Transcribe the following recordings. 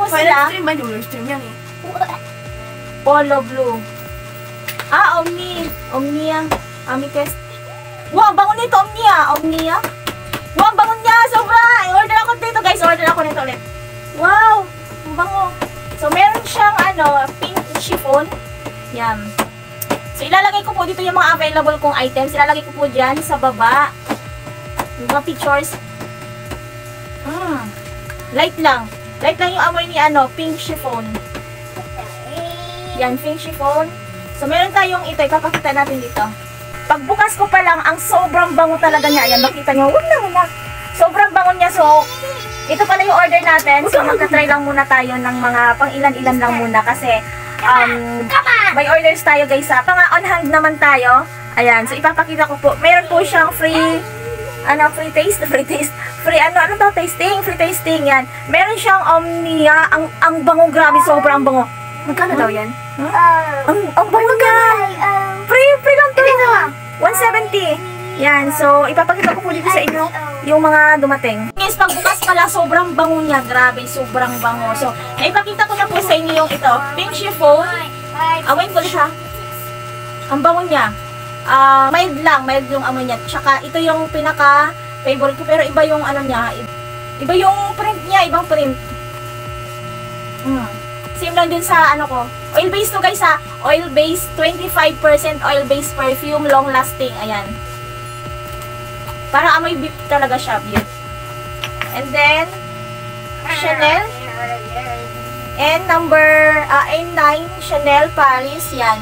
sila. Stream ba? Yung stream yan eh. Polo blue. Ah, Omnia. Amicus. Wow, ang bango nito, Omnia. Wow, ang bango niya. Sobra. I-order ako dito, guys. Order ako nito ulit. Wow, ang bango. So, meron siyang, pink chiffon. Yan. So, ilalagay ko po dito yung mga available kong items. Ilalagay ko po dyan sa baba. Yung mga pictures. Light lang. Light lang yung amoy ni, pink chiffon. Yan, pink chiffon. So, meron tayong ito. Ipapakita natin dito. Pagbukas ko pa lang, ang sobrang bango talaga niya. Ayan, makita nyo. Wala. Sobrang bango niya. So, ito pala yung order natin. So, magka-try lang muna tayo ng mga pang ilan-ilan lang muna. Kasi, may orders tayo, guys. Pang on hand naman tayo. Ayan. So, ipapakita ko po. Meron po siyang free taste. Free tasting. Yan. Meron siyang Omnia. Ang bango, grabe. Sobrang bango. Magkano daw yan? Ang bango niya. Free lang to. 170. Yan. So, ipapakita ko po dito sa inyo yung mga dumating. Yes, pagbukas pala, sobrang bango niya. Grabe, sobrang bango. So, ipakita ko na po sa inyo yung ito. Pink chiffon. Amoyin ko siya. Ang bango niya. Mild yung amoy niya. Tsaka, ito yung pinaka-favorite ko. Pero iba yung niya. Iba yung print niya. Ibang print. Same lang dun sa ko. Oil-based to, guys, ha. Oil-based. 25% oil-based perfume. Long-lasting. Ayan. Parang amoy beef talaga siya. Beef. And then, Chanel. And number N9, Chanel Paris. Yan.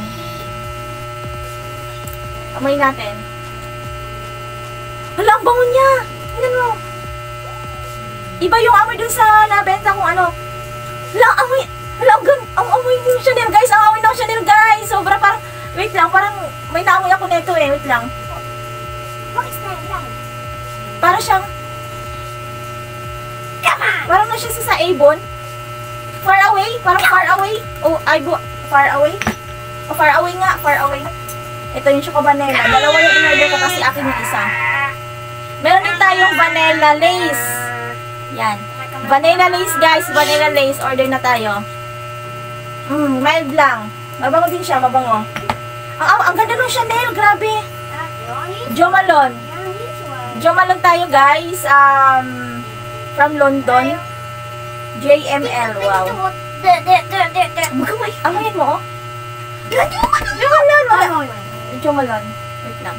Amoy natin. Hala, ang bango niya. Tingnan mo. Iba yung amoy dun sa nabenta kung Hala, amoy. Hala, ang amoy ng Chanel, guys. Ang amoy ng Chanel, guys. Sobra parang, wait lang, parang may naamoy ako nito eh. Wait lang. Parang siyang, parang na siya sa Avon. Far away. Parang far away. Far away. Far away nga. Far away. Ito yung Choco Vanilla. Dalawa yung in-order ko kasi akin yung isa. Meron din tayong Vanilla Lace. Yan. Vanilla Lace, guys. Vanilla Lace. Order na tayo. Mild lang. Mabango din siya. Mabango. Ang ganda ng Chanel. Grabe. Jo Malone. Jo Malone tayo, guys. From London. JML. Wow. Amoyin mo, oh. Jo Malone. Jo Malone. Wait lang.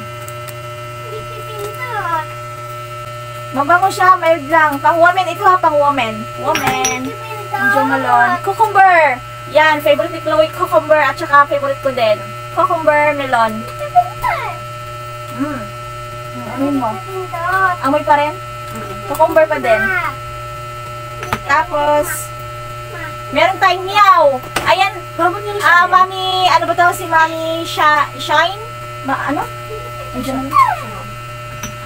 Mabango siya. Mild lang. Pang women. Ito ha, pang women. Women. Jo Malone. Cucumber. Yan. Favorite ni Chloe. Cucumber. At saka favorite ko din. Cucumber melon. Amoy mo. Amoy pa rin? Cucumber pa din. Tapos, meron tayong meow. Ayan. Mami, ano ba ito? Si Mami Shine?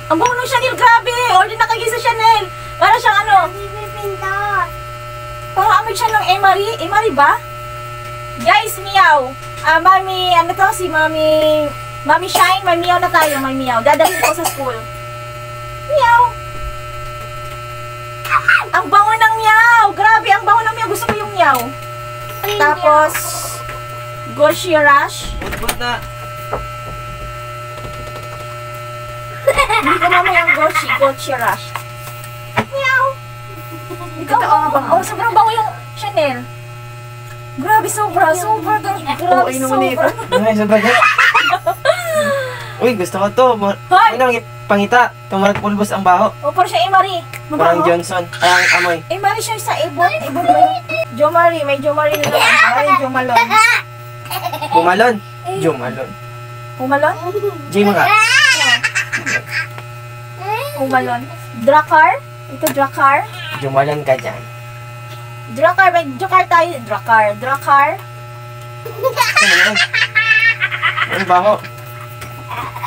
Ang bango ng Chanel, grabe. Order na kayo sa Chanel. Para siyang parang amoy siya ng Emery. Emery ba? Guys, meow. Mami, si Mami Shine, may meow na tayo, may meow. Dadalhin ko sa school. Meow! Ang bango ng meow! Grabe, ang bango ng meow. Gusto ko yung meow. Tapos, Goshi Rush. Hindi ko mamay ang Goshi Rush. Meow! Ikaw, sobrang bango yung Chanel. Grabe, sobra. Grabe, sobra. Uy, gusto ko to. Unang pangita. Tumarag pulbos ang baho. Parang siya Emery. Parang Johnson. Ang amoy. Emery siya sa Avon. Avon ba yun? Jo Marie. May Jo Marie na lang. Jo Malone. Pumalon. Jo Malone. Pumalon? J mga. Pumalon. Dracar. Ito Dracar. Jo Malone ka dyan. Dracar. May Dracar tayo. Dracar. Ang baho.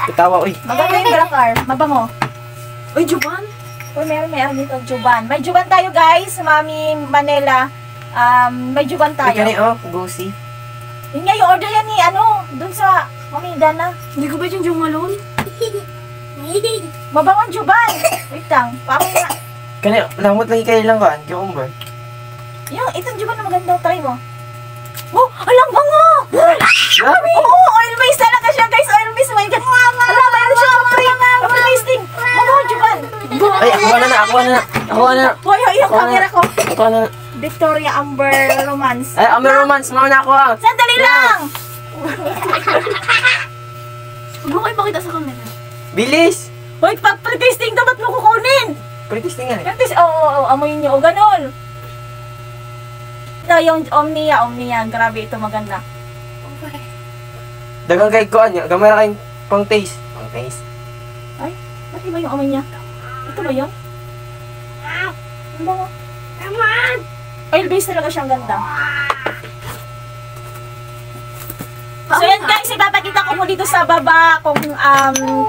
Itawa, uy. Mabango yung Dracar. Mabango. Uy, Juban. Uy, meron dito Juban. May Juban tayo, guys. Mami Manila. May Juban tayo. Ika ni, Gosi. Yun nga, yung order yan ni, dun sa Mami Dana. Hindi ko ba yung Jo Malone? Mabango ang Juban. Wait lang. Parang nga. Kani, lamot lagi kayo lang ka. Cucumber. Yung, itong Juban na maganda. Try mo. Oh, alang bango! Grabe! Oo, oil based talaga siya, guys. Oil based. May alam, mayroon siya ng free oil basting. Mabaho, Juban. Ay, ako na. Hoy, hoy, yung camera ko. Ako na. Victoria Amber Romance. Ay, Amber Romance. Mama na ako ah. Sandali lang! Huwag mo kayo pakita sa camera. Bilis! Hoy, pag pre-tasting dapat mo kukunin. Pre-testing nga eh. Practice, oo, amoy niyo. O, ganun. Ito yung Omnia. Grabe, ito maganda. Dagang guide ko anya. Gamay na kayong pang taste. Pang taste. Ay, pati ba yung amoy niya? Ito ba yun? Ano ba? Oil base talaga siyang ganda. So yan guys, ipapakita ko mo dito sa baba kung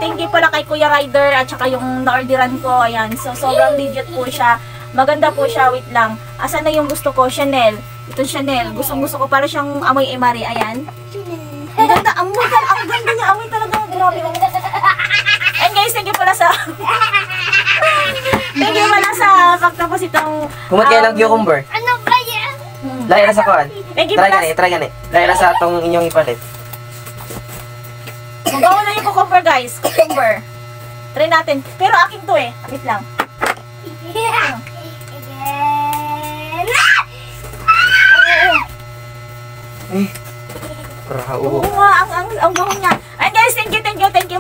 thank you pala kay Kuya Ryder at saka yung na-orderan ko. Ayan, so sobrang legit po siya. Maganda po siya, wait lang. Asan na yung gusto ko? Chanel. Ito Chanel. Gustong gusto ko para siyang amoy emari. Ayan. Ang ganda, ang ganda niya. Amoy talaga. Grabe. And guys, thank you pala sa thank you pala sa pagtapos itong Kumot kayo ng cucumber. Ano ba yan? Laya na sa kuhan. thank you Try pala. gani. Laya na sa atong inyong ipalit. Magawa na yung cucumber guys. Cucumber. Try natin. Pero akin to eh. Wait lang. Eh. Oo Oo. nga, ang bango niya. And guys, thank you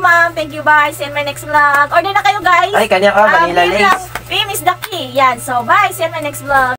ma'am. Thank you, bye. See you in my next vlog. Order na kayo guys. Ay, kanya ka. Vanilla yun lace. lang. Fame is the key. Yan. So, bye. See you in my next vlog.